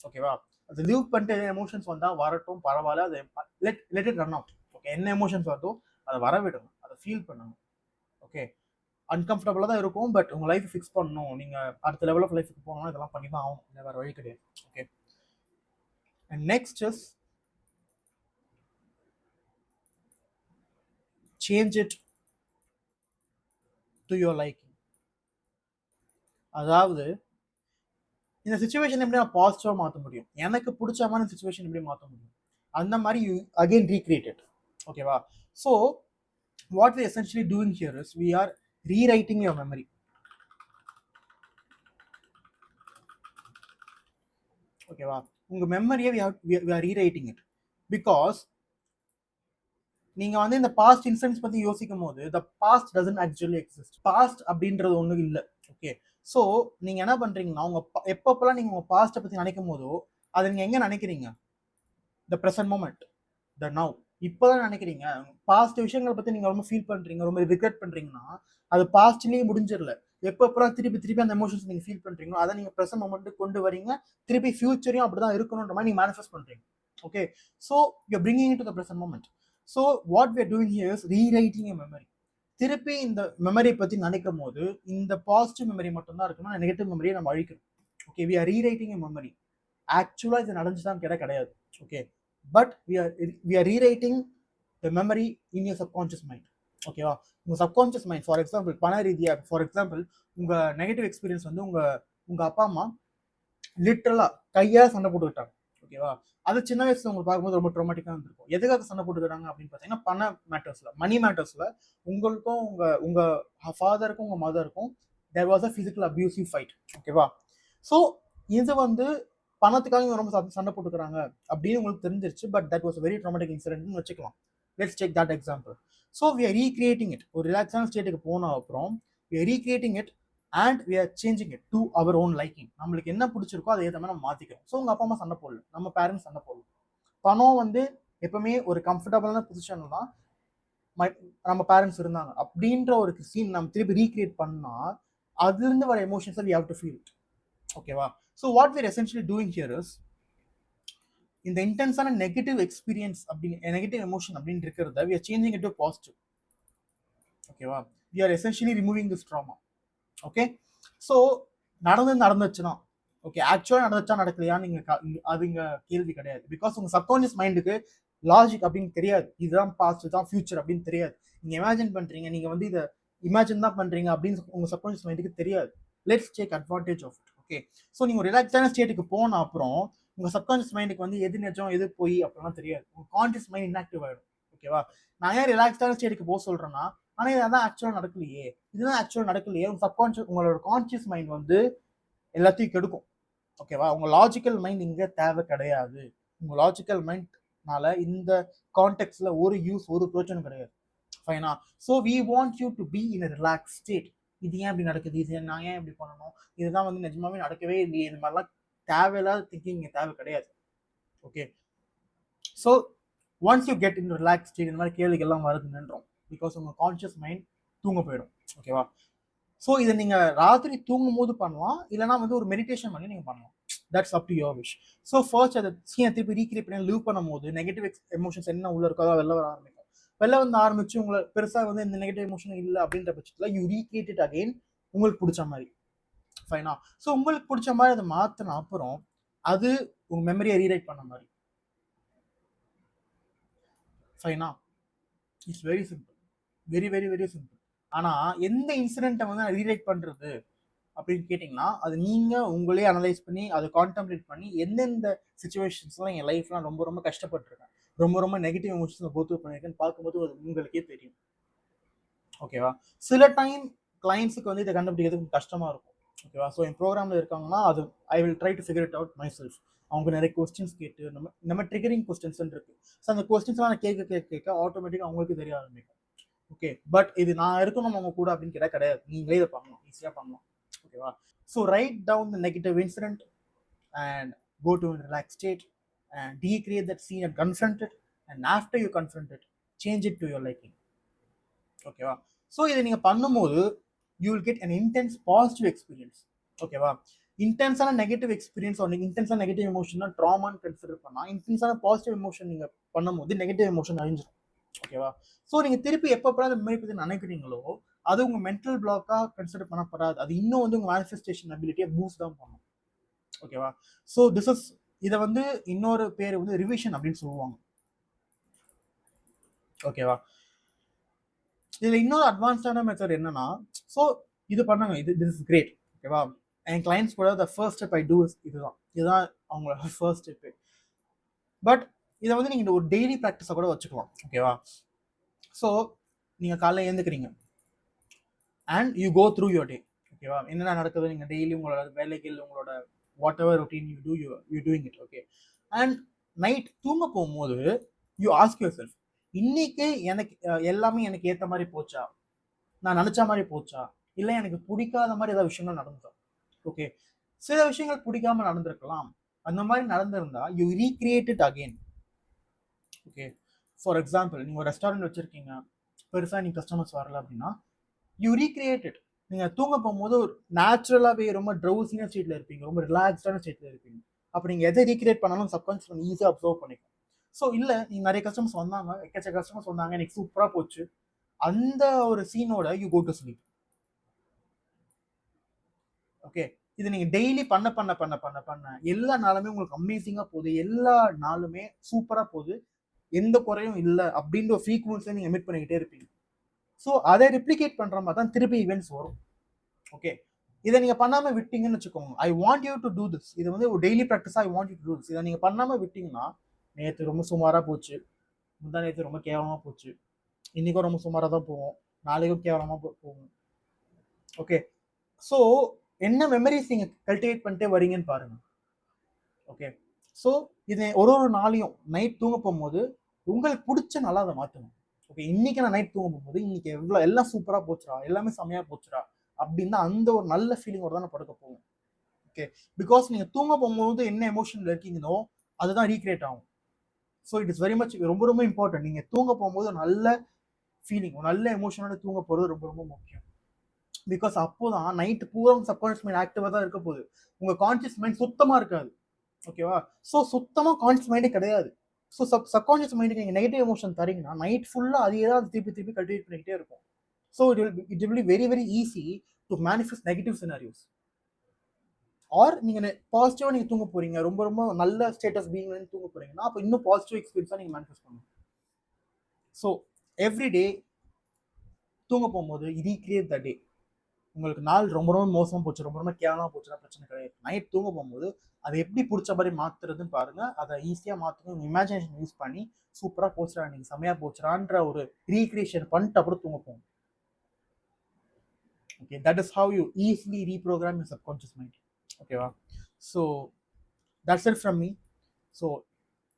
ஓகேவா, அது லிவ் பண்ணிட்டு எமோஷன்ஸ் வந்தால் வரட்டும், பரவாயில்ல, அதை let it run out. Okay, என்ன எமோஷன்ஸ் வருதோ அதை வர விடுங்க, அதை ஃபீல் பண்ணுங்க. ஓகே, அன்கம்ஃபர்டபுளாக தான் இருக்கும், பட் உங்கள் லைஃப் ஃபிக்ஸ் பண்ணணும், நீங்கள் அடுத்த லெவல் ஆஃப் லைஃபுக்கு போகணும்னா இதெல்லாம் பண்ணி தான் ஆகணும், இல்லை வேறு வழி கிடையாது. Okay, and next is change it to your liking. அதாவது இந்த சுச்சுவேஷன் எப்படி நான் பாசிட்டிவாக மாற்ற முடியும், எனக்கு பிடிச்ச மாதிரி சுச்சுவேஷன் எப்படி மாற்ற முடியும், அந்த மாதிரி யூ அகெயின் ரீக்ரியேட் இட். ஓகேவா, so what we essentially doing here is we are rewriting your memory. ஓகேவா? உங்க மெமரியை we are rewriting it because நீங்க வந்து இந்த பாஸ்ட் இன்சிடென்ட்ஸ் பத்தி யோசிக்கும் போது the past doesn't actually exist. Past அப்படின்றது ஒண்ணு இல்ல. ஓகே, ஸோ நீங்க என்ன பண்றீங்கன்னா உங்க எப்பப்பெல்லாம் நீங்க உங்க பாஸ்ட்டை பத்தி நினைக்கும் போதோ அதை நீங்க எங்க நினைக்கிறீங்க? The present moment, the now. இப்போதான் நினைக்கிறீங்க. பாஸ்ட் விஷயங்களை பத்தி நீங்க ரொம்ப ஃபீல் பண்றீங்க, ரொம்ப ரிக்ரெட் பண்றீங்கன்னா அது பாஸ்ட்லயே முடிஞ்சிடல. எப்பப்பெல்லாம் திருப்பி திருப்பி அந்த எமோஷன்ஸ் நீங்க ஃபீல் பண்றீங்களோ அதை நீங்க ப்ரெசன்ட் மூமெண்ட்டுக்கு கொண்டு வரீங்க. திருப்பி ஃபியூச்சரையும் அப்படிதான் இருக்கணுன்ற மாதிரி நீங்க மேனிஃபெஸ்ட் பண்றீங்க. Okay, so you bringing to the present moment. So what we are doing here is rewriting a memory. திருப்பி இந்த மெமரி பத்தி நினைக்கும் போது இந்த பாசிட்டிவ் மெமரி மட்டும்தான் இருக்கணும், நெகட்டிவ் மெமரியை நம்ம அழிக்கணும். Okay, we are rewriting a memory. ஆக்சுவலா இது நடந்துச்சுதான் கிடையாது. Okay, but we are rewriting the memory in your subconscious mind. ஓகேவா? உங்க சப்கான்சியஸ் மைண்ட், ஃபார் எக்ஸாம்பிள் பண ரீதியா, ஃபார் எக்ஸாம்பிள் உங்க நெகட்டிவ் எக்ஸ்பீரியன்ஸ் வந்து உங்க அப்பா அம்மா லிட்டரலா கையா சண்டை போட்டுக்கிட்டாங்க. ஓகேவா? அது சின்ன வயசுல உங்களுக்கு பார்க்கும்போது ரொம்ப ட்ரோமேட்டிக்கா இருந்திருக்கும். எதுக்காக சண்டை போட்டுக்கிறாங்க அப்படின்னு பார்த்தீங்கன்னா பண மேட்டர்ஸ்ல, மணி மேட்டர்ஸ்ல உங்களுக்கும் உங்க உங்க ஃபாதருக்கும் உங்க மதருக்கும் there was a physical abusive fight. ஓகேவா? ஸோ இது வந்து பணத்துக்காக இவங்க ரொம்ப சண்டை போட்டுக்கிறாங்க அப்படின்னு உங்களுக்கு தெரிஞ்சிருச்சு. But that was very traumatic இன்சிடென்ட்னு வச்சுக்கலாம். Let's take that example. So we are recreating it. ஒரு ரிலாக்ஸான ஸ்டேட்டுக்கு போன அப்புறம் we are recreating it and we are changing it to our own liking. நம்மளுக்கு என்ன பிடிச்சிருக்கோ அதை ஏற்ற மாதிரி நம்ம மாற்றிக்கிறோம். ஸோ உங்கள் அப்பா அம்மா சண்டை போடல, நம்ம பேரண்ட்ஸ் சண்டை போடல. பணம் வந்து எப்பவுமே ஒரு கம்ஃபர்டபுளான பொசிஷன்ல தான் நம்ம பேரண்ட்ஸ் இருந்தாங்க அப்படின்ற ஒரு சீன் நம்ம திருப்பி ரீக்ரியேட் பண்ணா அதுலேருந்து வர எமோஷன்ஸை we have to feel it. ஓகேவா? So what we're essentially doing here is இந்த இன்டென்ஸான நெகட்டிவ் எக்ஸ்பீரியன்ஸ் அப்படின்னு நெகட்டிவ் எமோஷன் அப்படின்னு இருக்கிறத we are changing it to positive. ஓகேவா? We are essentially removing this trauma. Okay, so நடந்துச்சுன்னா ஓகே, ஆக்சுவலாக நடந்துச்சா நடக்கலையான்னு அது இங்கே கேள்வி கிடையாது. பிகாஸ் உங்கள் சப்கான்ஷியஸ் மைண்டுக்கு லாஜிக் அப்படின்னு தெரியாது. இதுதான் பாஸ்ட், இதுதான் ஃபியூச்சர் அப்படின்னு தெரியாது. நீங்கள் இமேஜின் பண்ணுறீங்க, நீங்கள் வந்து இதை இமேஜின் தான் பண்ணுறீங்க அப்படின்னு உங்கள் சப்கான்ஷியஸ் மைண்டுக்கு தெரியாது. Let's take advantage of it. Okay, so நீங்கள் ரிலாக்ஸான ஸ்டேட்டுக்கு போன அப்புறம் உங்கள் சப்கான்ஷியஸ் மைண்டுக்கு வந்து எது நிஜம் எது போய் அப்படிலாம் தெரியாது. உங்கள் கான்ஷியஸ் மைண்ட் இன்ஆக்டிவ் ஆகிடும். ஓகேவா? நான் ஏன் ரிலாக்ஸான ஸ்டேட்டுக்கு போக சொல்கிறேன்னா, ஆனால் இதான் ஆக்சுவலாக நடக்கலையே, இதுதான் ஆக்சுவலாக நடக்கலையே. உங்கள் சப்கான்ஷியஸ் உங்களோட கான்ஷியஸ் மைண்ட் வந்து எல்லாத்தையும் கெடுக்கும். ஓகேவா? உங்க லாஜிக்கல் மைண்ட் இங்க தேவை கிடையாது. உங்க லாஜிக்கல் மைண்ட்னால இந்த கான்டெக்ட்ல ஒரு யூஸ் ஒரு பிரயோஜனம் கிடையாது. ஃபைனா? So we want you to be in relax state. இது ஏன் இப்படி நடக்குது, இது நான் ஏன் இப்படி பண்ணணும், இதுதான் வந்து நிஜமாவே நடக்கவே இல்லையே, இது மாதிரிலாம் தேவையில்லாத திங்கிங் இங்கே தேவை கிடையாது. Okay, so once you get in relax state இந்த மாதிரி கேள்விகள்லாம் வருதுன்றோம். பிகாஸ் உங்கள் கான்ஷியஸ் மைண்ட் தூங்க போயிடும். ஓகேவா? ஸோ இதை நீங்கள் ராத்திரி தூங்கும் போது பண்ணலாம், இல்லைனா வந்து ஒரு மெடிடேஷன் பண்ணி நீங்கள் பண்ணலாம். That's up to your wish. So first அதை சீனை திருப்பி ரீக்ரியேட் பண்ணி லீவ் பண்ணும் போது நெகட்டிவ் எமோஷன்ஸ் என்ன உள்ள இருக்கோ வெளில வர ஆரம்பிக்கும். வெளில வந்து ஆரம்பிச்சு உங்களை பெருசாக வந்து இந்த நெகட்டிவ் எமோஷன் இல்லை அப்படின்ற பட்சத்தில் யூ ரீக்ரியேட் இட் அகெயின் உங்களுக்கு பிடிச்ச மாதிரி. ஃபைனா? ஸோ உங்களுக்கு பிடிச்ச மாதிரி அதை மாற்றின அப்புறம் அது உங்கள் மெமரியை ரீரைட் பண்ண மாதிரி. ஃபைனா? It's very simple, very very very simple. ஆனால் எந்த இன்சிடென்ட்டை வந்து நான் ரீரைட் பண்ணுறது அப்படின்னு கேட்டிங்கன்னா அது நீங்கள் உங்களே அனலைஸ் பண்ணி அதை கான்டெம்ப்ளேட் பண்ணி எந்தெந்த சுச்சுவேஷன்ஸ்லாம் என் லைஃப்லாம் ரொம்ப ரொம்ப கஷ்டப்பட்டுருக்கேன், ரொம்ப ரொம்ப நெகட்டிவ் எமோஷன்ஸில் போத்து பண்ணியிருக்கேன்னு பார்க்கும்போது அது உங்களுக்கே தெரியும். ஓகேவா? சில டைம் கிளைண்ட்ஸுக்கு வந்து இதை கண்டுபிடிக்கிறதுக்கு கஷ்டமாக இருக்கும். ஓகேவா? ஸோ என் ப்ரோக்ராமில் இருக்காங்கன்னா அது I will try to figure it out my self. அவங்க நிறைய கொஸ்டின்ஸ் கேட்டு நம்ம ட்ரிகரிங் கொஸ்டின்ஸ் இருக்கு. ஸோ அந்த கொஸ்டின்ஸ்லாம் நான் கேட்க ஆட்டோமேட்டிக்காக அவங்களுக்கு தெரிய ஆரம்பிக்கும். ஓகே, பட் இது நான் இருக்கணும் அவங்க கூட அப்படின்னு கேட்டால் கிடையாது. நீங்களே இதை பண்ணலாம், ஈஸியாக பண்ணலாம். ஓகேவா? So write down the negative incident and go to a relaxed state and recreate that scene and confront it, and after you confront it change it to your liking. ஓகேவா? ஸோ இதை நீங்கள் பண்ணும்போது you will get an intense positive experience. ஓகேவா? இன்டென்ஸான negative experience நீங்கள் இன்டென்ஸான negative emotion தான் ட்ராமான்னு consider பண்ணால் இன்டென்ஸான positive emotion நீங்கள் பண்ணும்போது நெகட்டிவ் எமோஷன் அழிஞ்சிடும். ஓகேவா? ஸோ நீங்கள் திருப்பி எப்போ அந்த மாதிரி பற்றி நினைக்கிறீங்களோ அது உங்கள் மென்டல் பிளாக்காக கன்சிடர் பண்ணப்படாது. அது இன்னும் வந்து உங்கள் மேனிஃபெஸ்டேஷன் அபிலிட்டியை பூஸ்ட் தான் பண்ணும். ஓகேவா? ஸோ திஸ் இஸ் இதை வந்து இன்னொரு பேர் வந்து ரிவிஷன் அப்படின்னு சொல்லுவாங்க. ஓகேவா? இதில் இன்னொரு அட்வான்ஸ்டான மெத்தட் என்னன்னா, ஸோ இது பண்ணுங்க, திஸ் இஸ் கிரேட். ஓகேவா? என் கிளைண்ட்ஸ் கூட the first step I do is இதுதான் அவங்களோட ஃபர்ஸ்ட் ஸ்டெப்பு. பட் இதை வந்து நீங்கள் ஒரு டெய்லி ப்ராக்டிஸாக கூட வச்சுக்கலாம். ஓகேவா? ஸோ நீங்கள் காலைல எழுந்துக்கிறீங்க and you go through your day. ஓகேவா? என்னென்ன நடக்குது நீங்கள் டெய்லி உங்களோட வேலைகள், உங்களோட whatever routine you do you doing it. Okay. And night தூங்க போகும்போது யூ ஆஸ்க் யுவர் செல்ஃப், இன்னைக்கு எனக்கு எல்லாமே எனக்கு ஏற்ற மாதிரி போச்சா, நான் நினைச்ச மாதிரி போச்சா, இல்லை எனக்கு பிடிக்காத மாதிரி ஏதாவது விஷயங்கள் நடந்ததா. ஓகே. சில விஷயங்கள் பிடிக்காம நடந்திருக்கலாம். அந்த மாதிரி நடந்திருந்தா you recreate it again. Okay. For example, நீங்கள் ஒரு ரெஸ்டாரண்ட் வச்சுருக்கீங்க, பெருசாக நீங்கள் கஸ்டமர்ஸ் வரல அப்படின்னா யூ ரீக்ரியேட் இட். நீங்கள் தூங்க போகும்போது ஒரு நேச்சுரலாகவே ரொம்ப ட்ரௌசியான ஸ்டேட்டில் இருப்பீங்க, ரொம்ப ரிலாக்ஸ்டான ஸ்டேட்டில் இருப்பீங்க. அப்போ நீங்கள் எதை ரீக்ரியேட் பண்ணாலும் சப்கான்ஷியஸ் ஈஸியாக அப்சர்வ் பண்ணிக்கும். ஸோ இல்லை, நீங்கள் நிறைய கஸ்டமர்ஸ் வந்தாங்க, எக்கச்சக்க கஸ்டமர்ஸ் வந்தாங்க, எனக்கு சூப்பராக போச்சு, அந்த ஒரு சீனோட you go to sleep. Okay. இது நீங்கள் டெய்லி பண்ண பண்ண பண்ண பண்ண பண்ண எல்லா நாளுமே உங்களுக்கு அமேசிங்காக போகுது, எல்லா நாளுமே சூப்பராக போகுது, எந்த குறையும் இல்லை அப்படின்ற ஒரு ஃப்ரீக்வன்சியை நீங்கள் எமிட் பண்ணிக்கிட்டே இருப்பீங்க. ஸோ அதை ரிப்ளிகேட் பண்ணுற மாதிரி தான் திருப்பி ஈவெண்ட்ஸ் வரும். ஓகே. இதை நீங்கள் பண்ணாமல் விட்டீங்கன்னு வச்சுக்கோங்க, I want you to do this, இது வந்து ஒரு டெய்லி ப்ராக்டிஸாக I want you to do this. இதை நீங்கள் பண்ணாமல் விட்டீங்கன்னா, நேற்று ரொம்ப சுமாராக போச்சு, முந்தா நேற்று ரொம்ப கேவலமாக போச்சு, இன்றைக்கும் ரொம்ப சுமாராக தான் போவோம், நாளைக்கும் கேவலமாக போகும். ஓகே. ஸோ என்ன மெமரிஸ் நீங்கள் கல்டிவேட் பண்ணிட்டே வரீங்கன்னு பாருங்க. ஓகே. ஸோ இது ஒரு நாளையும் நைட் தூங்க போகும்போது உங்களுக்கு பிடிச்ச நல்லா அதை மாற்றணும். ஓகே, இன்னைக்கு நான் நைட் தூங்க போகும்போது இன்னைக்கு எல்லாம் சூப்பராக போச்சுரா, எல்லாமே செம்மையாக போச்சுரா அப்படின்னா அந்த ஒரு நல்ல ஃபீலிங்கோட தான் நான் படுக்க போவோம். ஓகே. பிகாஸ் நீங்கள் தூங்க போகும்போது என்ன எமோஷனில் இருக்கீங்களோ அதுதான் ரீக்ரியேட் ஆகும். So it is very much ரொம்ப ரொம்ப இம்பார்ட்டன்ட். நீங்கள் தூங்க போகும்போது நல்ல ஃபீலிங், நல்ல எமோஷனோட தூங்க போகிறது ரொம்ப ரொம்ப முக்கியம். பிகாஸ் அப்போதான் நைட்டு பூரா சப்கான்ஷியஸ் மைண்ட் ஆக்டிவாக தான் இருக்க போகுது, உங்கள் கான்ஷியஸ் மைண்ட் சுத்தமாக இருக்காது. ஓகேவா? ஸோ சுத்தமாக கான்ஷியஸ் மைண்டே கிடையாது. ஸோ சப்கான்ஷியஸ் மைண்டுக்கு நீங்கள் நெகட்டிவ் எமோஷன் தரீங்கன்னா நைட் ஃபுல்லாக அதே தான் திருப்பி திருப்பி கல்டிவேட் பண்ணிக்கிட்டே இருக்கும். So it will be very very easy to manifest negative scenarios. Or நீங்கள் பாசிட்டிவாக நீங்கள் தூங்க போகிறீங்க, ரொம்ப ரொம்ப நல்ல ஸ்டேட் ஆஃப் பீயிங்லேருந்து தூங்க போகிறீங்கன்னா அப்போ இன்னும் பாசிட்டிவ் எக்ஸ்பீரியன்ஸாக நீங்கள் மேனிஃபெஸ்ட் பண்ணணும். ஸோ எவ்ரிடே தூங்க போகும்போது ரீக்ரியேட் த டே. உங்களுக்கு நாள் ரொம்ப ரொம்ப மோசமாக போச்சு, ரொம்ப ரொம்ப கேவலமாக போச்சுன்னா பிரச்சனை கிடையாது. நைட் தூங்க போகும்போது அதை எப்படி பிடிச்ச மாதிரி மாற்றுறதுன்னு பாருங்கள். அதை ஈஸியாக மாற்றணும், இமேஜினேஷன் யூஸ் பண்ணி சூப்பராக போச்சுடா, நீங்கள் செம்மையாக போச்சுடான்ற ஒரு ரீக்ரியேஷன் பண்ணிட்டு அப்புறம் தூங்க போகும். Okay, that is how you easily reprogram your subconscious mind. ஓகேவா? So that's it from me. So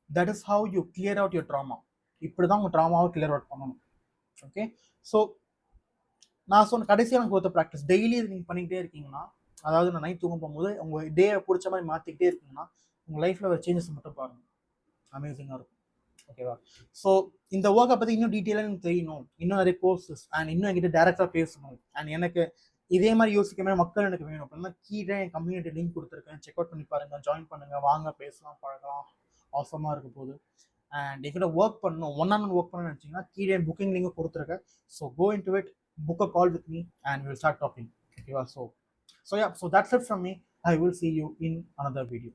that is how you clear out your trauma. இப்படி தான் உங்கள் ட்ராமாவை கிளியர் அவுட் பண்ணணும். ஓகே. ஸோ நான் சொன்ன கடைசியாக எனக்கு ஒருத்த ப்ராக்டிஸ் டெய்லி இது நீங்கள் பண்ணிக்கிட்டே இருக்கீங்கன்னா, அதாவது நான் நைட் தூங்க போகும்போது உங்கள் டேயை பிடிச்ச மாதிரி மாற்றிக்கிட்டே இருக்கீங்கன்னா உங்கள் லைஃப்பில் ஒரு சேஞ்சஸ் மட்டும் பாருங்கள், அமேசிங்காக இருக்கும். ஓகேவா? ஸோ இந்த ஒர்க்கை பற்றி இன்னும் டீட்டெயிலாக எனக்கு தெரியணும், இன்னும் நிறைய கோர்சஸ் அண்ட் இன்னும் என்கிட்ட டேரெக்டாக பேசணும், அண்ட் எனக்கு இதே மாதிரி யோசிக்க மாதிரி மக்கள் எனக்கு வேணும் அப்படின்னா கீழே என் கம்யூனிட்டி லிங்க் கொடுத்துருக்கேன், செக் அவுட் பண்ணி பாருங்கள், ஜாயின் பண்ணுங்கள், வாங்க பேசலாம், பழகலாம், அவசரமாக இருக்க போகுது. அண்ட் என்கிட்ட ஒர்க் பண்ணணும், ஒன் ஒர்க் பண்ணணும்னு நினச்சிங்கன்னா கீழே புக்கிங் லிங்க் கொடுத்துருக்கேன். So go into it, book a call with me and we'll start talking. Okay, so yeah, so that's it from me. I will see you in another video.